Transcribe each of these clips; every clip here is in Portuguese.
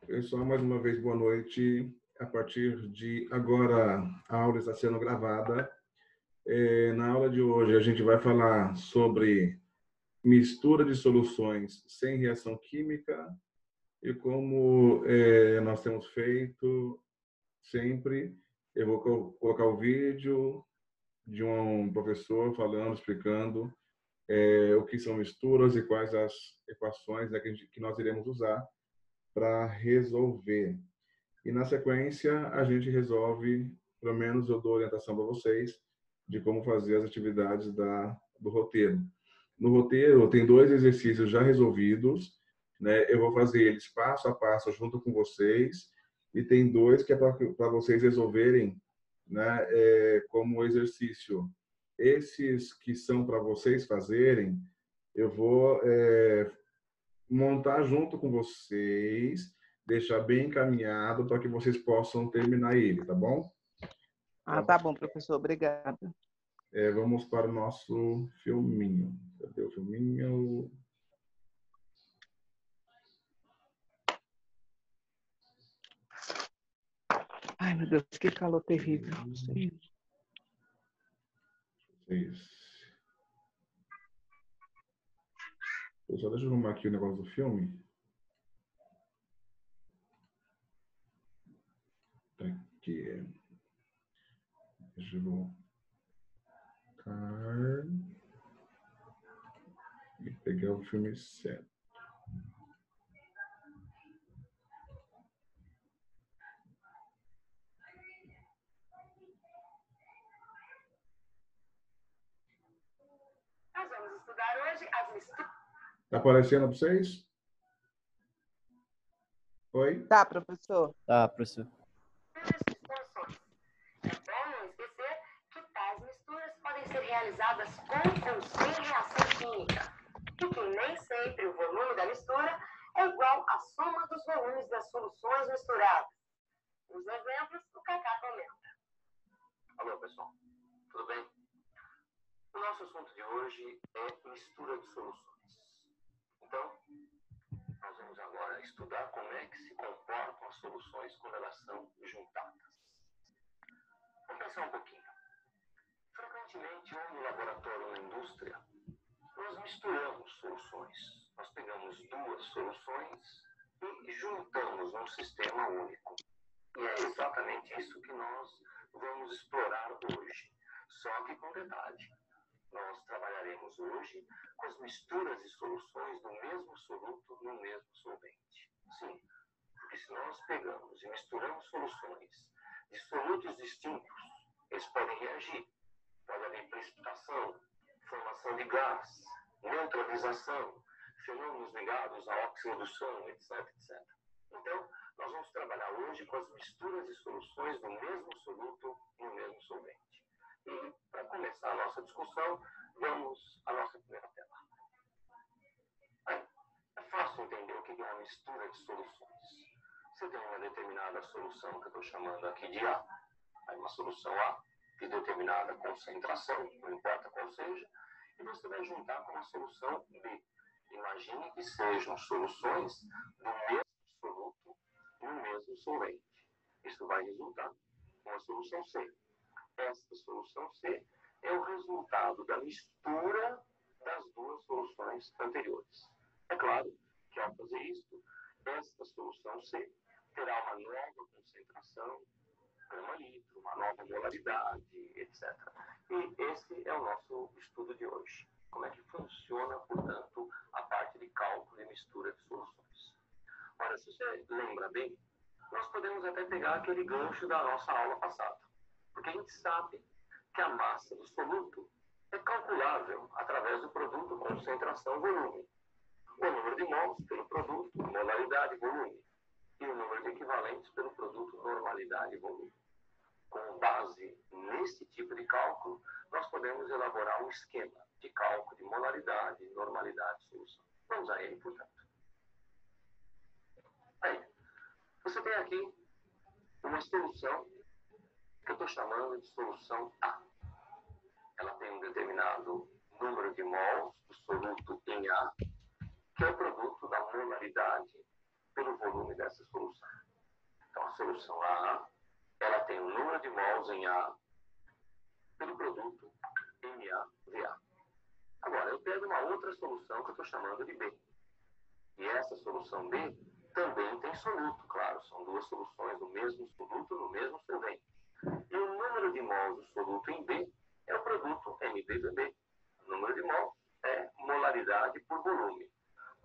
Pessoal, mais uma vez, boa noite. A partir de agora, a aula está sendo gravada. Na aula de hoje, a gente vai falar sobre mistura de soluções sem reação química e como nós temos feito sempre. Eu vou colocar o vídeo de um professor falando, explicando o que são misturas e quais as equações, né, que nós iremos usar para resolver. E, na sequência, a gente resolve, pelo menos eu dou orientação para vocês, de como fazer as atividades do roteiro. No roteiro, tem 2 exercícios já resolvidos, né? Eu vou fazer eles passo a passo junto com vocês, e tem 2 que é para vocês resolverem, né? Como exercício. Esses que são para vocês fazerem, eu vou montar junto com vocês, deixar bem encaminhado para que vocês possam terminar ele, tá bom? Ah, tá bom, professor. Obrigada. Vamos para o nosso filminho. Cadê o filminho? Ai, meu Deus, que calor terrível. Sim. Isso. Só deixa eu arrumar aqui o negócio do filme. Tá aqui. Deixa eu voltar. E pegar o filme certo. Nós vamos estudar hoje as misturas. Tá aparecendo para vocês? Oi? Tá, professor. Tá, professor. de soluções. É bom não esquecer que tais misturas podem ser realizadas com ou sem reação química, e que nem sempre o volume da mistura é igual à soma dos volumes das soluções misturadas. Os exemplos o Cacá comenta. Alô, pessoal. Tudo bem? O nosso assunto de hoje é mistura de soluções. Então, nós vamos agora estudar como é que se comportam as soluções quando elas são juntadas. Vamos pensar um pouquinho. Frequentemente, ou no laboratório ou na indústria, nós misturamos soluções. Nós pegamos 2 soluções e juntamos num sistema único. E é exatamente isso que nós vamos explorar hoje. Só que com detalhe. Nós trabalharemos hoje com as misturas de soluções do mesmo soluto no mesmo solvente. Sim, porque se nós pegamos e misturamos soluções de solutos distintos, eles podem reagir. Pode haver precipitação, formação de gás, neutralização, fenômenos ligados à oxidação, etc, etc. Então, nós vamos trabalhar hoje com as misturas de soluções do mesmo soluto no mesmo solvente. E, para começar a nossa discussão, vamos à nossa primeira tela. É fácil entender o que é uma mistura de soluções. Você tem uma determinada solução que eu estou chamando aqui de A. Aí uma solução A de determinada concentração, não importa qual seja, e você vai juntar com uma solução B. Imagine que sejam soluções do mesmo soluto no mesmo solvente. Isso vai resultar em uma solução C. Esta solução C é o resultado da mistura das 2 soluções anteriores. É claro que, ao fazer isso, esta solução C terá uma nova concentração, grama-litro, uma nova molaridade, etc. E esse é o nosso estudo de hoje. Como é que funciona, portanto, a parte de cálculo e mistura de soluções. Ora, se você lembra bem, nós podemos até pegar aquele gancho da nossa aula passada. Porque a gente sabe que a massa do soluto é calculável através do produto concentração-volume. O número de mols pelo produto molaridade-volume. E o número de equivalentes pelo produto normalidade-volume. Com base nesse tipo de cálculo, nós podemos elaborar um esquema de cálculo de molaridade, normalidade e solução. Vamos a ele, portanto. Aí, você tem aqui uma solução que eu estou chamando de solução A. Ela tem um determinado número de mols do soluto em A, que é o produto da molaridade pelo o volume dessa solução. Então, a solução AA, ela tem o número de mols em A pelo produto MaVa. Agora, eu pego uma outra solução que eu estou chamando de B. E essa solução B também tem soluto, claro. São duas soluções do mesmo soluto no mesmo solvente. E o número de mols do soluto em B é o produto MbVb. O número de mols é molaridade por volume.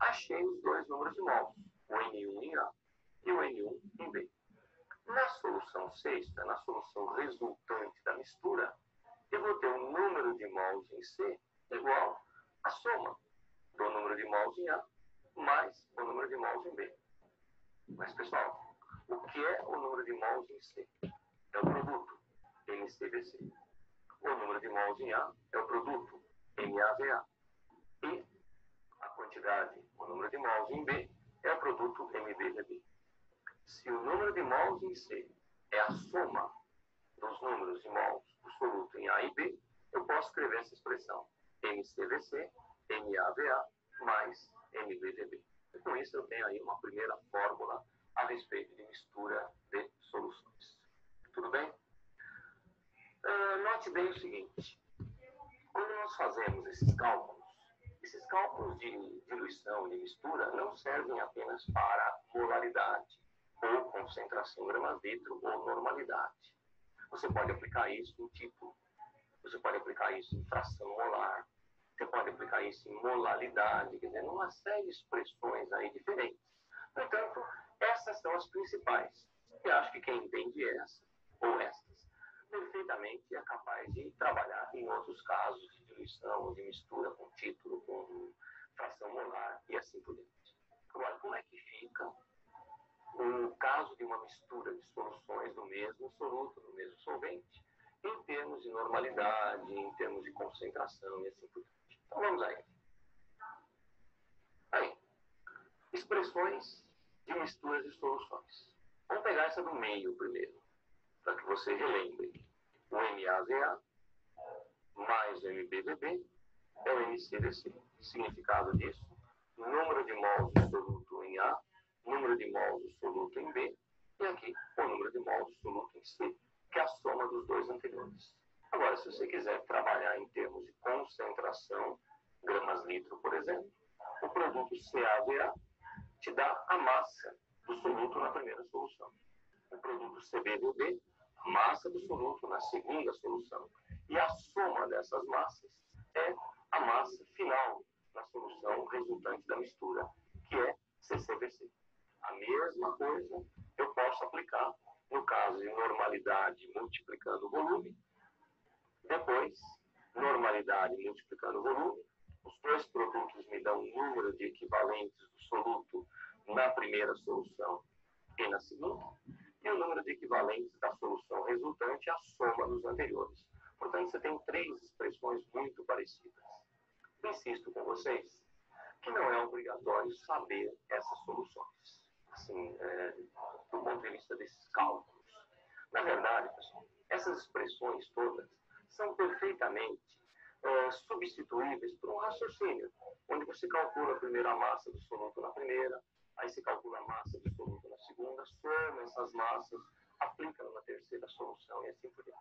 Achei os dois números de mols, o N1 em A e o N1 em B. Na solução sexta, na solução resultante da mistura, eu vou ter o número de mols em C igual à soma do número de mols em A mais o número de mols em B. Mas, pessoal, o que é o número de mols em C? É o produto MCVC. O número de mols em A é o produto MaVa. E a quantidade, o número de mols em B, é o produto MbVb. Se o número de mols em C é a soma dos números de mols do soluto em A e B, eu posso escrever essa expressão MCVC, MaVa, mais MbVb. E com isso eu tenho aí uma primeira fórmula a respeito de mistura de soluções. Tudo bem? Note bem o seguinte. Quando nós fazemos esses cálculos de diluição e de mistura não servem apenas para molaridade, ou concentração gramas-litro, ou normalidade. Você pode aplicar isso em título, você pode aplicar isso em fração molar, você pode aplicar isso em molaridade, quer dizer, numa série de expressões aí diferentes. No entanto, essas são as principais. E acho que quem entende essa, ou estas, perfeitamente é capaz de trabalhar em outros casos de diluição, de mistura com título, com fração molar e assim por diante. Agora, como é que fica o caso de uma mistura de soluções do mesmo soluto, do mesmo solvente, em termos de normalidade, em termos de concentração e assim por diante? Então vamos aí. Expressões de misturas de soluções. Vamos pegar essa do meio primeiro, para que você relembre. O MaVa mais o MbVb é o MCVC. Significado disso: número de mols do soluto em A, número de mols do soluto em B, e aqui o número de mols do soluto em C, que é a soma dos dois anteriores. Agora, se você quiser trabalhar em termos de concentração, gramas-litro, por exemplo, o produto CaVa te dá a massa do soluto na primeira solução. O produto CbVb, a massa do soluto na segunda solução. E a soma dessas massas é a massa final na solução resultante da mistura, que é CCVC. A mesma coisa eu posso aplicar no caso de normalidade multiplicando o volume, depois normalidade multiplicando o volume, os dois produtos me dão um número de equivalentes do soluto na primeira solução e na segunda, e o número de equivalentes da solução resultante é a soma dos anteriores. Portanto, você tem três expressões muito parecidas. Insisto com vocês que não é obrigatório saber essas soluções, assim, do ponto de vista desses cálculos. Na verdade, pessoal, essas expressões todas são perfeitamente substituíveis por um raciocínio, onde você calcula primeiro a massa do soluto na primeira, aí você calcula a massa do soluto na segunda, soma essas massas, aplica numa terceira solução e assim por diante.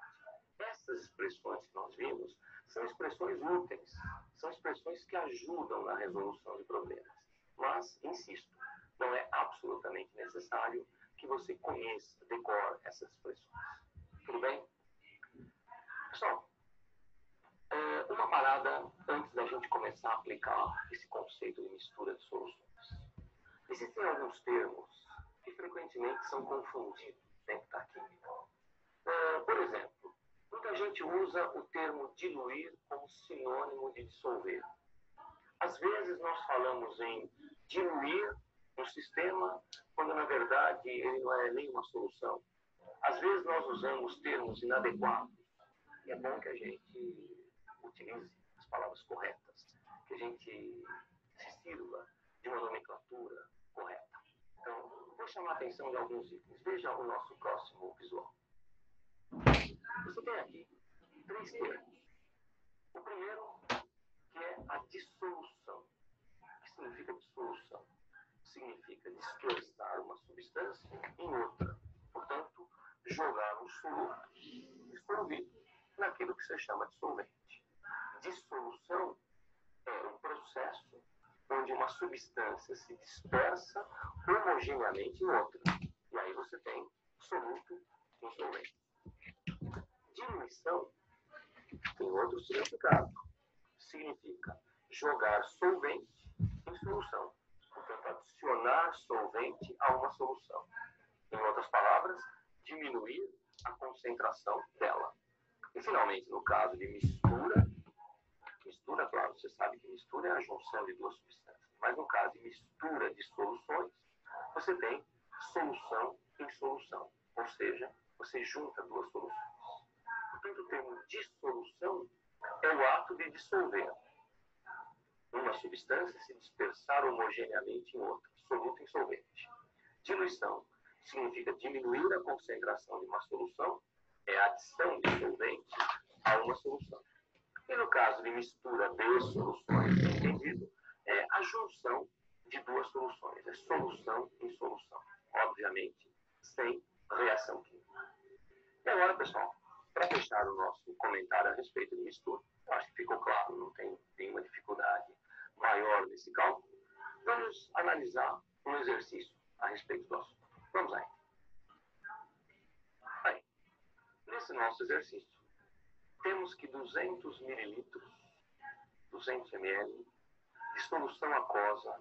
Essas expressões que nós vimos são expressões úteis, são expressões que ajudam na resolução de problemas. Mas, insisto, não é absolutamente necessário que você conheça, decore essas expressões. Tudo bem? Pessoal, uma parada antes da gente começar a aplicar esse conceito de mistura de soluções. Existem alguns termos que frequentemente são confundidos dentro da química. Por exemplo, muita gente usa o termo diluir como sinônimo de dissolver. Às vezes nós falamos em diluir um sistema, quando na verdade ele não é nenhuma solução. Às vezes nós usamos termos inadequados. E é bom que a gente utilize as palavras corretas, que a gente se sirva de uma nomenclatura correta. Então, vou chamar a atenção de alguns itens. Veja o nosso próximo visual. Você tem aqui três termos. O primeiro, que é a dissolução. O que significa dissolução? Significa dispersar substância em outra. Portanto, jogar um soluto dissolvido naquilo que se chama de solvente. Dissolução é um processo onde uma substância se dispersa homogeneamente em outra. E aí você tem soluto em solvente. Diluição tem outro significado. Significa jogar solvente em solução. Portanto, adicionar solvente a uma solução. Em outras palavras, diminuir a concentração dela. E, finalmente, no caso de mistura, claro, você sabe que mistura é a junção de duas substâncias. Mas, no caso de mistura de soluções, você tem solução em solução. Ou seja, você junta duas soluções. Portanto, o termo dissolução é o ato de dissolver uma substância se dispersar homogeneamente em outra, soluto em solvente. Diluição significa diminuir a concentração de uma solução, é a adição de solvente a uma solução. E no caso de mistura de soluções, entendido, é a junção de duas soluções, é solução em solução. Obviamente, sem reação química. E agora, pessoal, para fechar o nosso comentário a respeito de mistura, eu acho que ficou claro, não tem nenhuma dificuldade maior nesse cálculo, vamos analisar um exercício a respeito do assunto. Vamos lá. Aí, nesse nosso exercício, temos que 200 mililitros, 200 ml, de solução aquosa,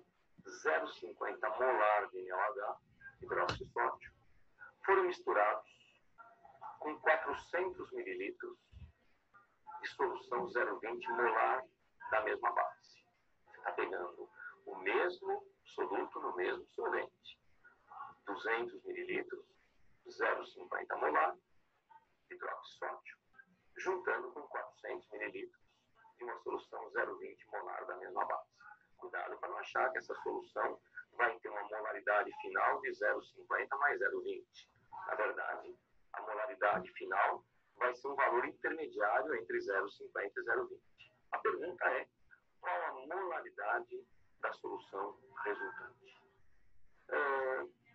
0,50 molar de NaOH, hidróxido de sódio, foram misturados com 400 mililitros de solução 0,20 molar da mesma base. Você está pegando o mesmo soluto no mesmo solvente. 200 mililitros, 0,50 molar de hidróxido de sódio, juntando com 400 mililitros de uma solução 0,20 molar da mesma base. Cuidado para não achar que essa solução vai ter uma molaridade final de 0,50 mais 0,20. Na verdade, a molaridade final vai ser um valor intermediário entre 0,50 e 0,20. A pergunta é, qual a molaridade da solução resultante?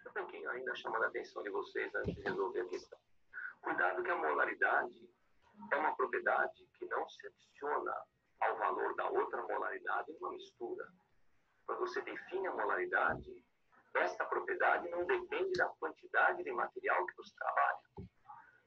Um pouquinho ainda chamando a atenção de vocês antes de resolver a questão. Cuidado que a molaridade é uma propriedade que não se adiciona ao valor da outra molaridade em uma mistura. Quando você define a molaridade, esta propriedade não depende da quantidade de material que você trabalha.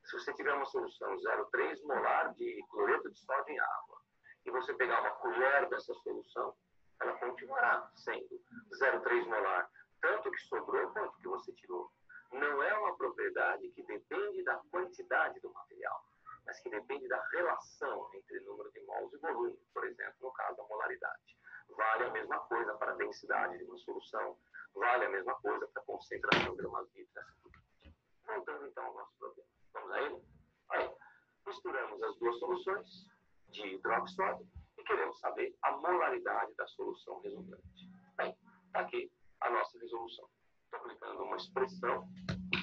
Se você tiver uma solução 0,3 molar de cloreto de sódio em água, e você pegar uma colher dessa solução, ela continuará sendo 0,3 molar, tanto que sobrou quanto que você tirou. Não é uma propriedade que depende da quantidade do material, mas que depende da relação entre número de mols e volume, por exemplo, no caso da molaridade. Vale a mesma coisa para a densidade de uma solução, vale a mesma coisa para a concentração de gramas litros. Voltando então ao nosso problema. Vamos a ele? Aí, misturamos as duas soluções de hidróxido de sódio e queremos saber a molaridade da solução resultante. Bem, está aqui a nossa resolução. Estou aplicando uma expressão,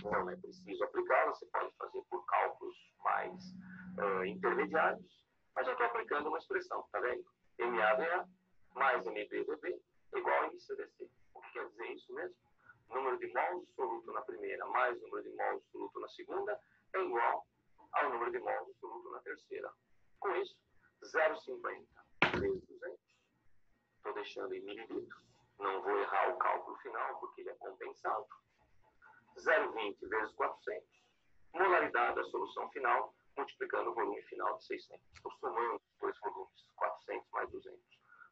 não é preciso aplicar, você pode fazer por cálculos mais intermediários, mas eu estou aplicando uma expressão, está vendo? MAVA mais MBVB igual a MCDC. O que quer dizer isso mesmo? Número de mols de soluto na primeira mais número de mols de soluto na segunda é igual ao número de mols de soluto na terceira. Com isso, 0,50 vezes 200. Estou deixando em mililitros. Não vou errar o cálculo final, porque ele é compensado. 0,20 vezes 400. Molaridade da solução final, multiplicando o volume final de 600. Estou somando os dois volumes, 400 mais 200.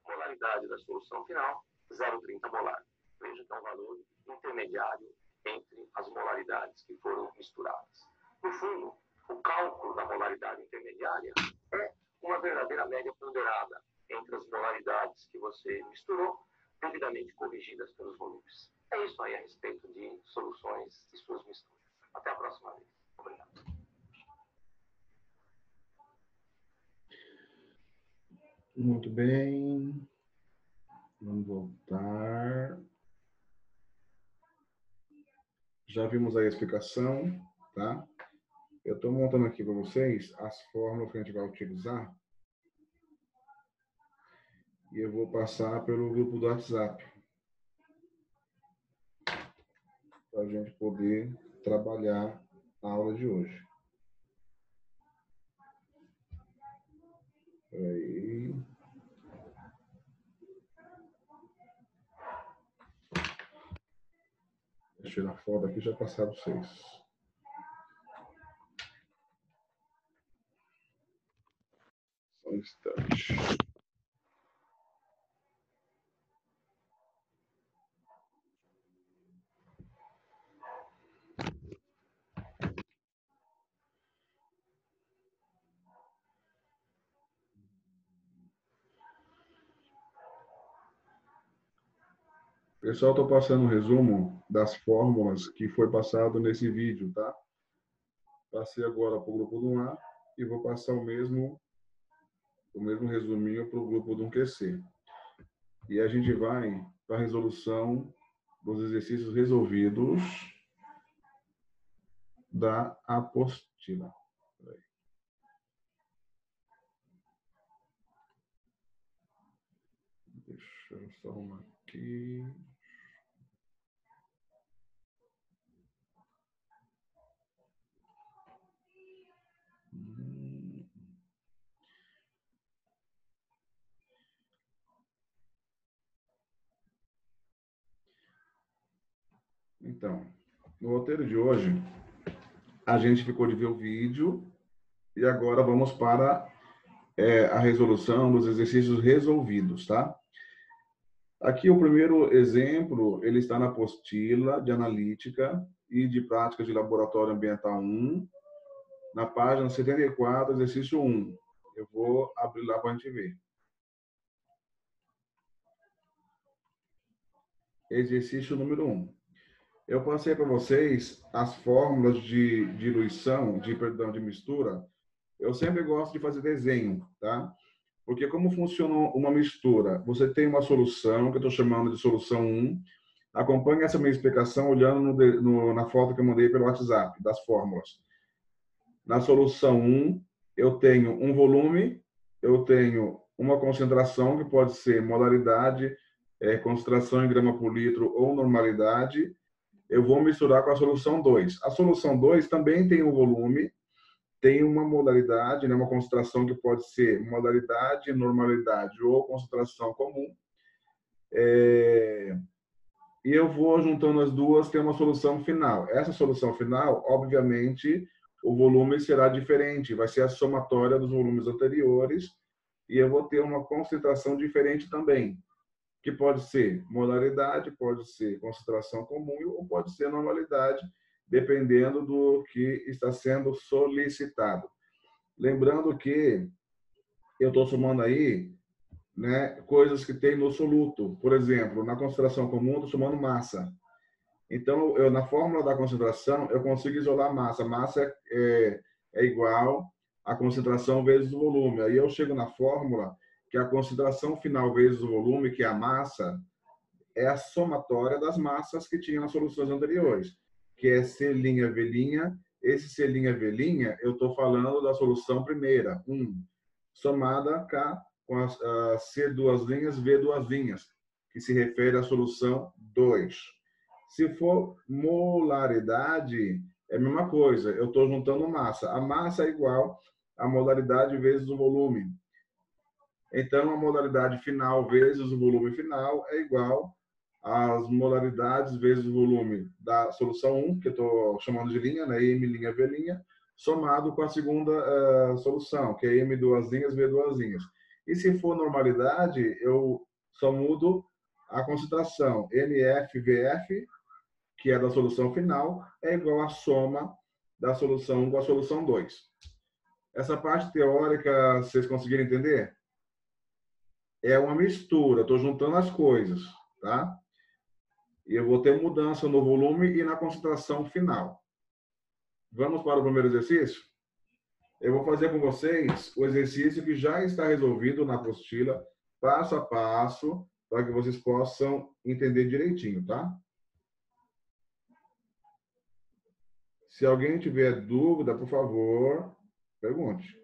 Molaridade da solução final, 0,30 molar. Veja que é um valor intermediário entre as molaridades que foram misturadas. No fundo, o cálculo da molaridade intermediária é uma verdadeira média ponderada entre as molaridades que você misturou, devidamente corrigidas pelos volumes. É isso aí a respeito de soluções e suas misturas. Até a próxima vez. Obrigado. Muito bem. Vamos voltar. Já vimos aí a explicação, tá? Eu estou montando aqui para vocês as fórmulas que a gente vai utilizar. E eu vou passar pelo grupo do WhatsApp. para a gente poder trabalhar a aula de hoje. Aí. Deixa eu tirar foto aqui, já passaram 6. Só um instante. Pessoal, estou passando um resumo das fórmulas que foi passado nesse vídeo, tá? Passei agora para o grupo do A e vou passar o mesmo resuminho para o grupo do QC. E a gente vai para a resolução dos exercícios resolvidos da apostila. Deixa eu só arrumar aqui. Então, no roteiro de hoje, a gente ficou de ver o vídeo e agora vamos para a resolução dos exercícios resolvidos, tá? Aqui o primeiro exemplo, ele está na apostila de analítica e de prática de laboratório ambiental 1, na página 74, exercício 1. Eu vou abrir lá para a gente ver. Exercício número 1. Eu passei para vocês as fórmulas de diluição, de mistura. Eu sempre gosto de fazer desenho, tá? Porque como funciona uma mistura? Você tem uma solução, que eu estou chamando de solução 1. Acompanhe essa minha explicação olhando na foto que eu mandei pelo WhatsApp, das fórmulas. Na solução 1, eu tenho um volume, eu tenho uma concentração, que pode ser molaridade, concentração em grama por litro ou normalidade. Eu vou misturar com a solução 2. A solução 2 também tem um volume, tem uma molaridade, né, uma concentração que pode ser molaridade, normalidade ou concentração comum. E eu vou juntando as duas, tem uma solução final. Essa solução final, obviamente, o volume será diferente, vai ser a somatória dos volumes anteriores, e eu vou ter uma concentração diferente também, que pode ser molaridade, pode ser concentração comum ou pode ser normalidade, dependendo do que está sendo solicitado. Lembrando que eu estou somando aí, né, coisas que tem no soluto. Por exemplo, na concentração comum, estou somando massa. Então, na fórmula da concentração, eu consigo isolar massa. Massa é igual a concentração vezes o volume. Aí eu chego na fórmula que a concentração final vezes o volume, que é a massa, é a somatória das massas que tinha nas soluções anteriores, que é C', V'. Esse C', V', eu estou falando da solução primeira, 1, somada com a C duas linhas, V duas linhas, que se refere à solução 2. Se for molaridade, é a mesma coisa. Eu estou juntando massa. A massa é igual a molaridade vezes o volume. Então, a molaridade final vezes o volume final é igual às molaridades vezes o volume da solução 1, que eu estou chamando de linha, né? M', V', somado com a segunda solução, que é M duas linhas, V duas linhas. E se for normalidade, eu só mudo a concentração. MF, VF, que é da solução final, é igual à soma da solução 1 com a solução 2. Essa parte teórica, vocês conseguiram entender? É uma mistura, estou juntando as coisas, tá? E eu vou ter mudança no volume e na concentração final. Vamos para o primeiro exercício? Eu vou fazer com vocês o exercício que já está resolvido na apostila, passo a passo, para que vocês possam entender direitinho, tá? Se alguém tiver dúvida, por favor, pergunte.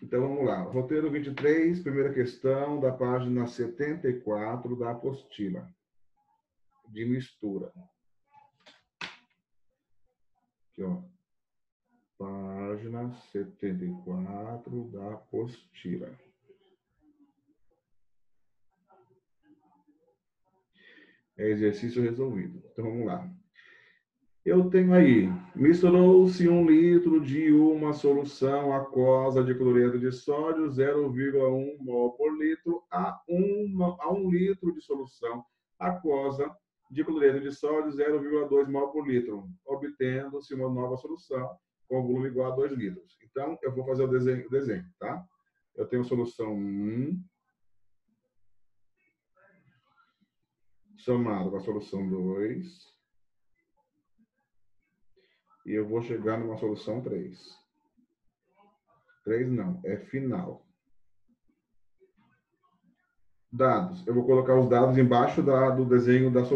Então, vamos lá. Roteiro 23, primeira questão, da página 74 da apostila de mistura. Aqui, ó. Página 74 da apostila. É exercício resolvido. Então, vamos lá. Eu tenho aí, misturou-se 1 litro de uma solução aquosa de cloreto de sódio, 0,1 mol por litro, a 1 litro de solução aquosa de cloreto de sódio, 0,2 mol por litro, obtendo-se uma nova solução com volume igual a 2 litros. Então, eu vou fazer o desenho, tá? Eu tenho a solução 1, somado com a solução 2, e eu vou chegar numa solução 3. 3 não, é final. Dados. Eu vou colocar os dados embaixo do desenho das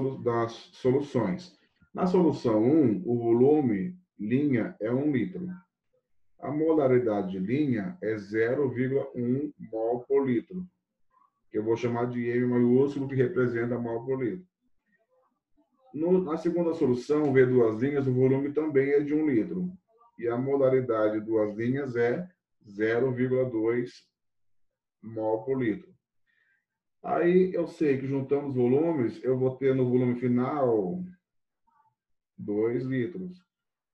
soluções. Na solução 1, o volume linha é 1 litro. A molaridade de linha é 0,1 mol por litro, que eu vou chamar de M maiúsculo, que representa mol por litro. Na segunda solução, V duas linhas, o volume também é de 1 litro. E a molaridade de duas linhas é 0,2 mol por litro. Aí eu sei que juntando os volumes, eu vou ter no volume final 2 litros.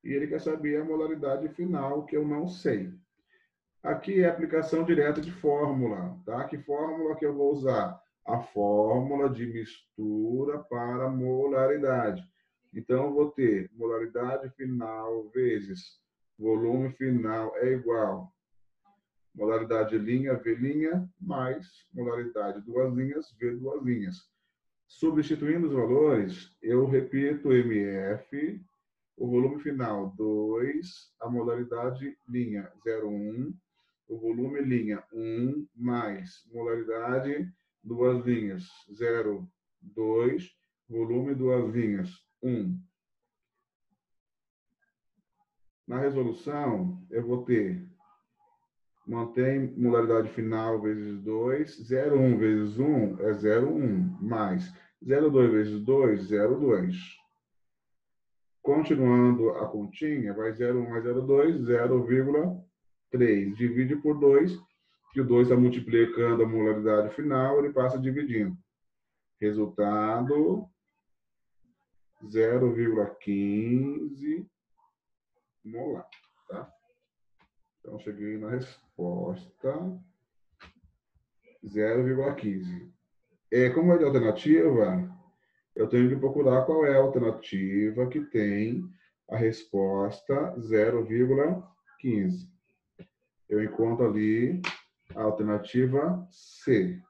E ele quer saber a molaridade final, que eu não sei. Aqui é aplicação direta de fórmula, tá? Que fórmula que eu vou usar? A fórmula de mistura para molaridade. Então, eu vou ter molaridade final vezes volume final é igual molaridade linha, V linha, mais molaridade duas linhas, V duas linhas. Substituindo os valores, eu repito MF, o volume final 2, a molaridade linha 0,1, o volume linha 1, mais molaridade duas linhas 0,2, volume duas linhas 1. Na resolução, eu vou ter mantém molaridade final vezes 2, 0,1 vezes 1 é 0,1, mais 0,2 vezes 2, 0,2. Continuando a continha, vai 0,1 mais 0,2, 0,3. Divide por 2, que o 2 está multiplicando a molaridade final, ele passa dividindo. Resultado, 0,15 molar, tá? Então, cheguei na resposta 0,15. Como é de alternativa, eu tenho que procurar qual é a alternativa que tem a resposta 0,15. Eu encontro ali a alternativa C.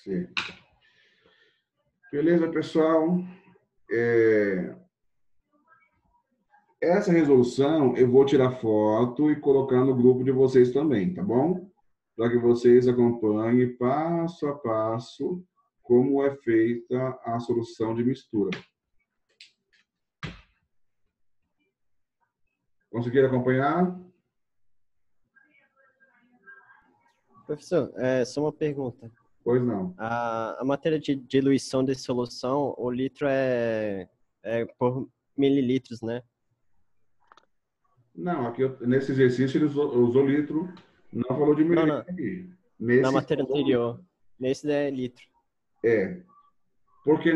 C. Beleza, pessoal? Essa resolução eu vou tirar foto e colocar no grupo de vocês também, tá bom? Para que vocês acompanhem passo a passo como é feita a solução de mistura. Conseguiram acompanhar? Professor, só uma pergunta. Pois não. A matéria de diluição de solução, o litro é por mililitros, né? Não, aqui nesse exercício ele usou litro, não falou de mililitro aqui. Na matéria anterior, nesse é litro. Porque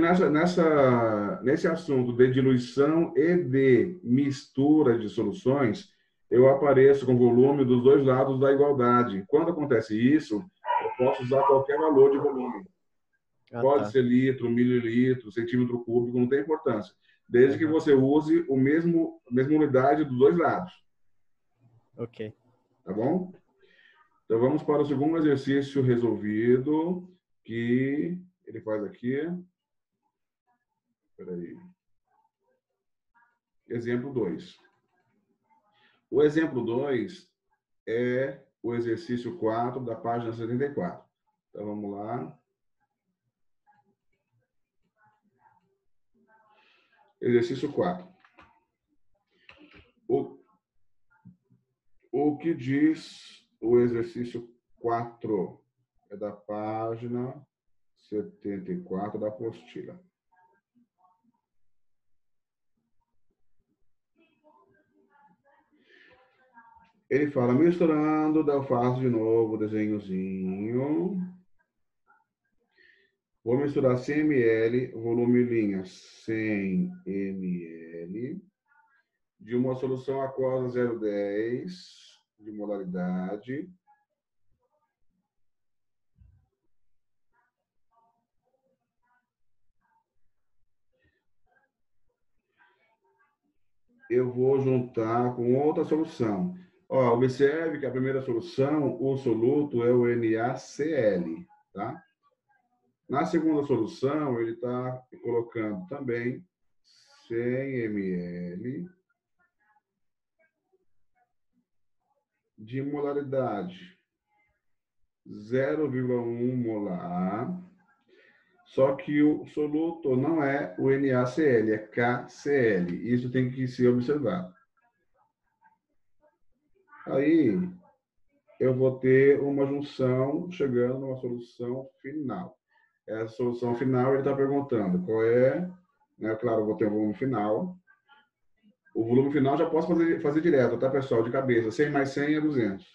nesse assunto de diluição e de mistura de soluções, eu apareço com o volume dos dois lados da igualdade. Quando acontece isso, eu posso usar qualquer valor de volume. Pode ser litro, mililitro, centímetro cúbico, não tem importância. Desde que você use a mesma unidade dos dois lados. Ok. Tá bom? Então, vamos para o segundo exercício resolvido, que ele faz aqui. Espera aí. Exemplo 2. O exemplo 2 é o exercício 4 da página 74. Então, vamos lá. Exercício 4. O que diz o exercício 4? É da página 74 da apostila. Ele fala, misturando, daí eu faço de novo o desenhozinho. Vou misturar 100 ml, volume linha 100 ml, de uma solução aquosa 0,10 de molaridade. Eu vou juntar com outra solução. Ó, observe que a primeira solução, o soluto é o NaCl, tá? Na segunda solução, ele está colocando também 100 ml de molaridade 0,1 molar, só que o soluto não é o NaCl, é KCl. Isso tem que ser observado. Aí, eu vou ter uma junção chegando numa solução final. Essa solução final, ele está perguntando qual é, né? Claro, eu vou ter o volume final. O volume final já posso fazer direto, tá, pessoal? De cabeça. 100 mais 100 é 200.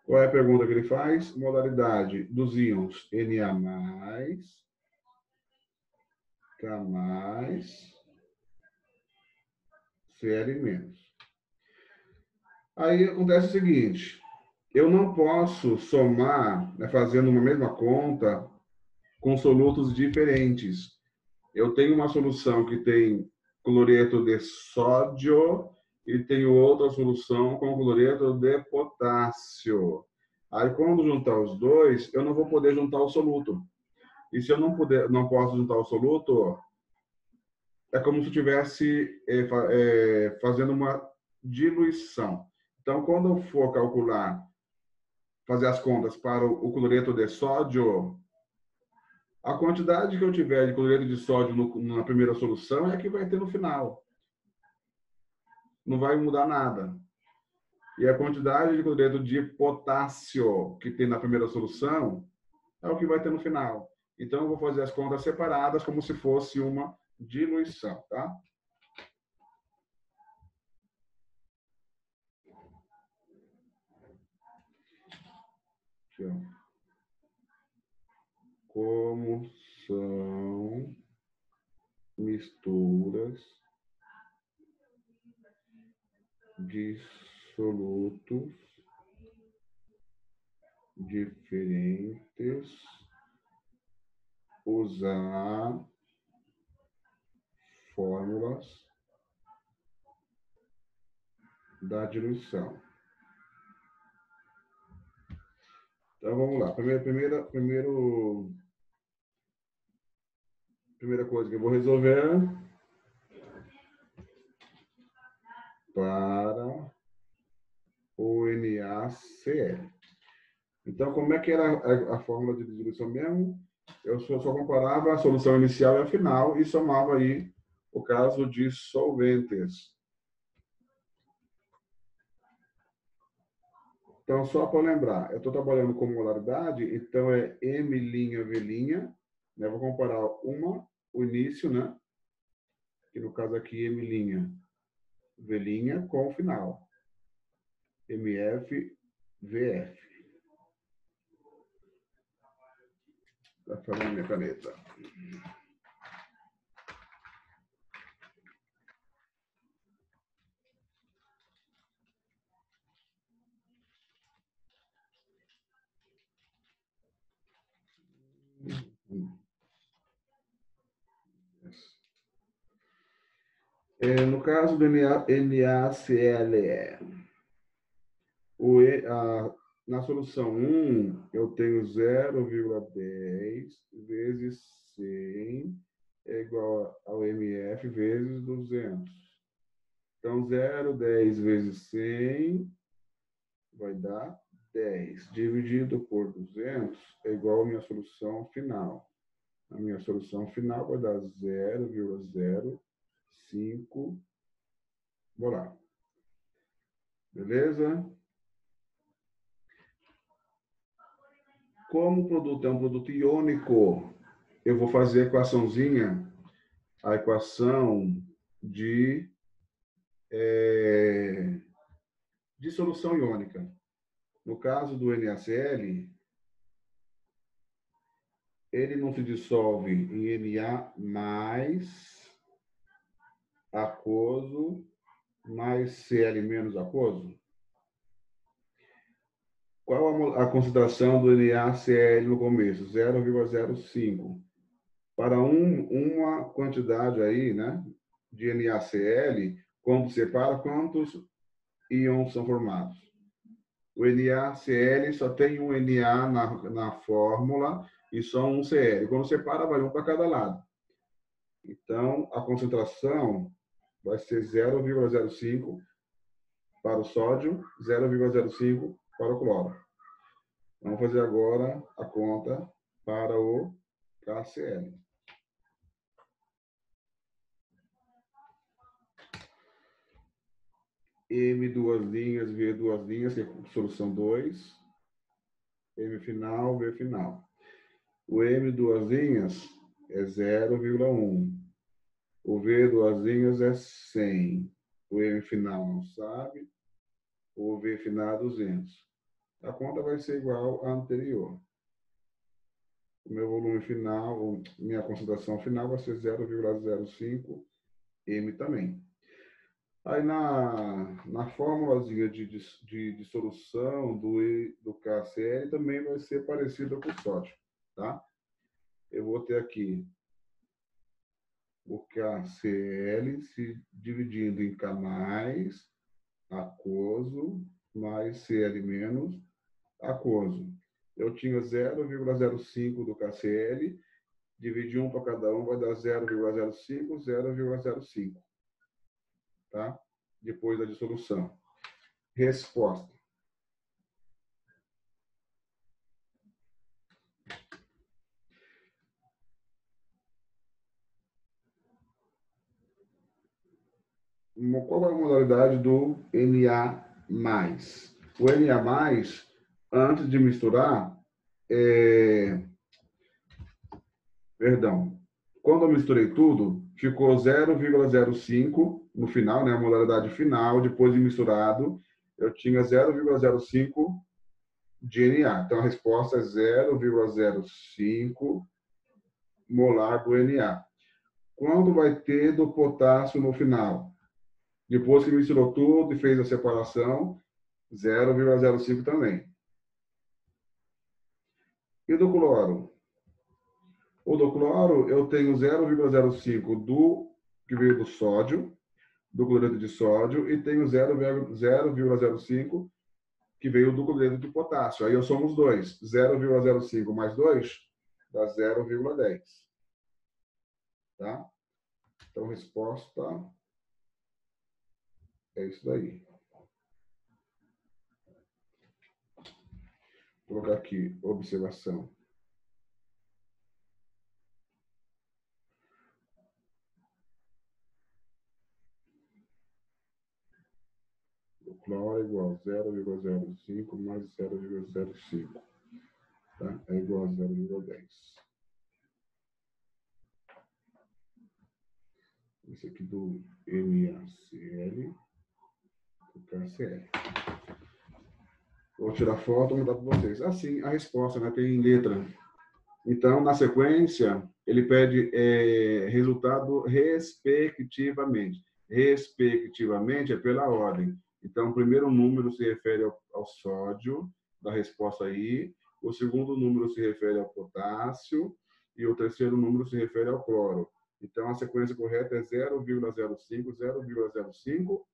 Qual é a pergunta que ele faz? Modalidade dos íons Na+, K+, Cl-. Aí acontece o seguinte, eu não posso somar, né, fazendo uma mesma conta com solutos diferentes. Eu tenho uma solução que tem cloreto de sódio e tenho outra solução com cloreto de potássio. Aí, quando juntar os dois, eu não vou poder juntar o soluto. E se eu não posso juntar o soluto, é como se eu estivesse fazendo uma diluição. Então, quando eu for calcular, fazer as contas para o cloreto de sódio, a quantidade que eu tiver de cloreto de sódio na primeira solução é a que vai ter no final. Não vai mudar nada. E a quantidade de cloreto de potássio que tem na primeira solução é o que vai ter no final. Então, eu vou fazer as contas separadas como se fosse uma diluição, tá? Aqui, ó. Como são misturas de solutos diferentes, usar fórmulas da diluição. Então, vamos lá. Primeira coisa que eu vou resolver para o NaCl. Então, como é que era a fórmula de diluição mesmo? Eu só comparava a solução inicial e a final e somava aí o caso de solventes. Então, só para lembrar, eu estou trabalhando com molaridade, então é M', né? Vou comparar o início, né? Que no caso aqui, M', V' com o final. MF, VF. Está falando minha caneta. No caso do NaCl, na solução 1, eu tenho 0,10 vezes 100 é igual ao MF vezes 200. Então, 0,10 vezes 100 vai dar 10. Dividido por 200 é igual à minha solução final. A minha solução final vai dar 0,05 molar. Beleza? Como o produto é um produto iônico, eu vou fazer a equaçãozinha, a equação de dissolução iônica. No caso do NaCl, ele não se dissolve em Na mais aquoso mais Cl menos aquoso. Qual a concentração do NaCl no começo? 0,05. Para uma quantidade aí, né, de NaCl, quando separa, quantos íons são formados? O NaCl só tem um Na na fórmula e só um Cl. Quando separa, vai um para cada lado. Então, a concentração vai ser 0,05 para o sódio, 0,05 para o cloro. Vamos fazer agora a conta para o KCl. M duas linhas, V duas linhas, que é solução 2. M final, V final. O M duas linhas é 0,1. O V duas linhas é 100. O M final não sabe. O V final é 200. A conta vai ser igual à anterior. O meu volume final, minha concentração final vai ser 0,05 M também. Aí na fórmulazinha de dissolução do KCl também vai ser parecida com o sódio, tá? Eu vou ter aqui o KCl se dividindo em K mais aquoso mais Cl menos aquoso. Eu tinha 0,05 do KCl, dividi um para cada um, vai dar 0,05, 0,05. Tá? Depois da dissolução. Resposta. Qual é a modalidade do Na+? O Na+, antes de misturar, perdão, quando eu misturei tudo, ficou 0,05 no final, né, a modalidade final, depois de misturado, eu tinha 0,05 de Na. Então, a resposta é 0,05 molar do Na. Quanto vai ter do potássio no final? Depois que misturou tudo e fez a separação, 0,05 também. E do cloro? O do cloro, eu tenho 0,05 do que veio do sódio, do cloreto de sódio, e tenho 0,05 que veio do cloreto de potássio. Aí eu somo os dois. 0,05 mais 2 dá 0,10. Tá? Então, resposta é isso daí. Vou colocar aqui, observação. O cloro é igual a 0,05 mais 0,05. Tá? É igual a 0,10. Esse aqui do NaCl, do KCl. Vou tirar foto e mandar para vocês. Assim, a resposta, né? Tem letra. Então, na sequência, ele pede resultado respectivamente. Respectivamente é pela ordem. Então, o primeiro número se refere ao sódio, da resposta aí. O segundo número se refere ao potássio. E o terceiro número se refere ao cloro. Então, a sequência correta é 0,05, 0,05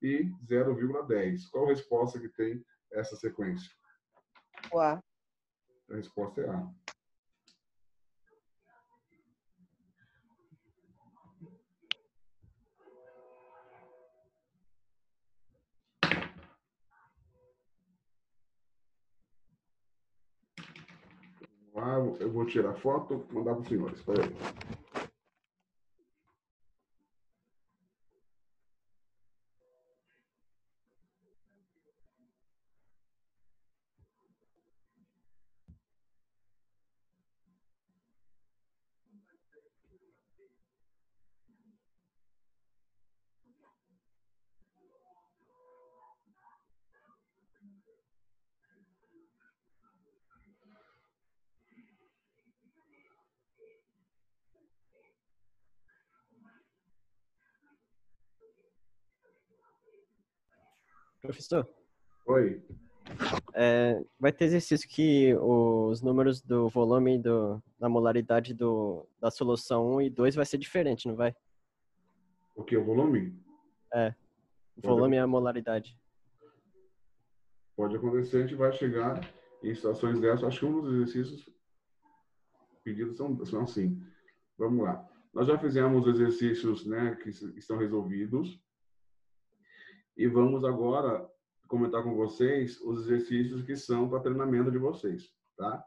e 0,10. Qual a resposta que tem essa sequência? O A. A resposta é A. Ah, eu vou tirar foto e mandar para os senhores. Espera aí. Professor, Oi. vai ter exercício que os números do volume e da molaridade da solução 1 e 2 vai ser diferente, não vai? O que? O volume? O volume e a molaridade. Pode acontecer, a gente vai chegar em situações dessas. Acho que um dos exercícios pedidos são assim. Vamos lá. Nós já fizemos exercícios, né, que estão resolvidos. E vamos agora comentar com vocês os exercícios que são para treinamento de vocês, tá?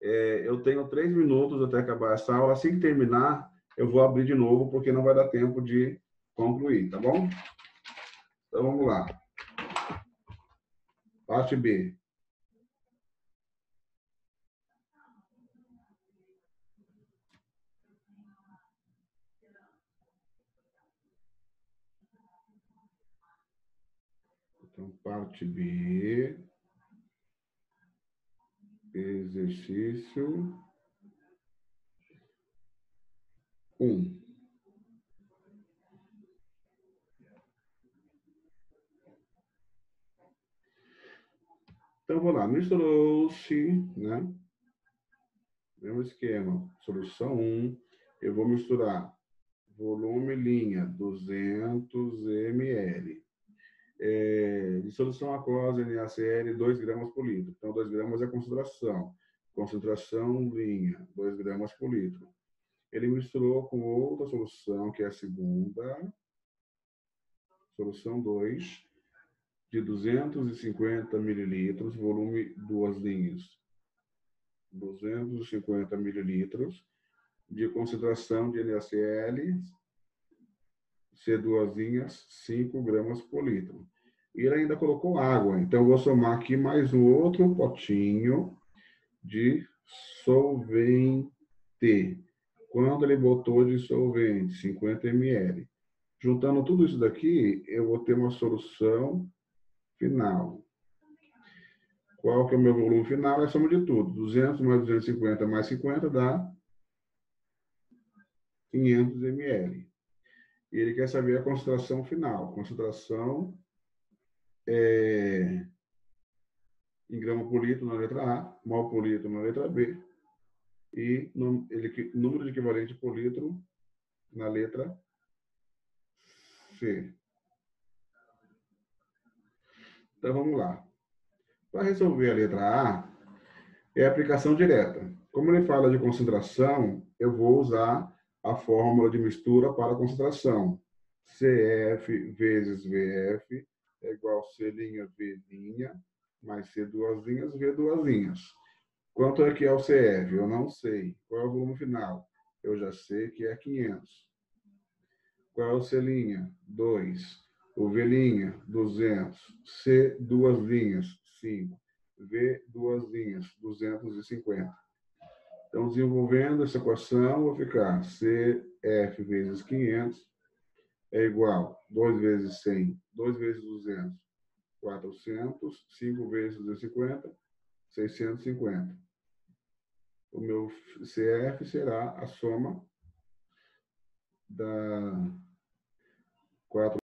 Eu tenho 3 minutos até acabar essa aula. Assim que terminar, eu vou abrir de novo, porque não vai dar tempo de concluir, tá bom? Então, vamos lá. Parte B. Então, parte B. Exercício 1. Então, vou lá. Misturou-se, né? Mesmo esquema. Solução 1. Eu vou misturar volume linha 200 ml. De solução aquosa NaCl 2 gramas por litro. Então, 2 gramas é a concentração. Concentração linha 2 gramas por litro. Ele misturou com outra solução, que é a segunda. Solução 2. De 250 mililitros, volume 2 linhas. 250 mililitros de concentração de NaCl, C2, 5 gramas por litro. E ele ainda colocou água, então eu vou somar aqui mais um outro potinho de solvente. Quando ele botou de solvente? 50 ml. Juntando tudo isso daqui, eu vou ter uma solução final. Qual que é o meu volume final? É a soma de tudo. 200 mais 250 mais 50 dá 500 ml. E ele quer saber a concentração final. Concentração em grama por litro na letra A, mol por litro na letra B e número de equivalente por litro na letra C. Então, vamos lá. Para resolver a letra A, é aplicação direta. Como ele fala de concentração, eu vou usar a fórmula de mistura para concentração. CF vezes VF é igual a C' V' mais C2, V2. Quanto é que é o CF? Eu não sei. Qual é o volume final? Eu já sei que é 500. Qual é o C'? 2. O V', 200. C2', 5. V2', 250. Então, desenvolvendo essa equação, vou ficar CF vezes 500 é igual a 2 vezes 100, 2 vezes 200, 400, 5 vezes 250, 650. O meu CF será a soma da 4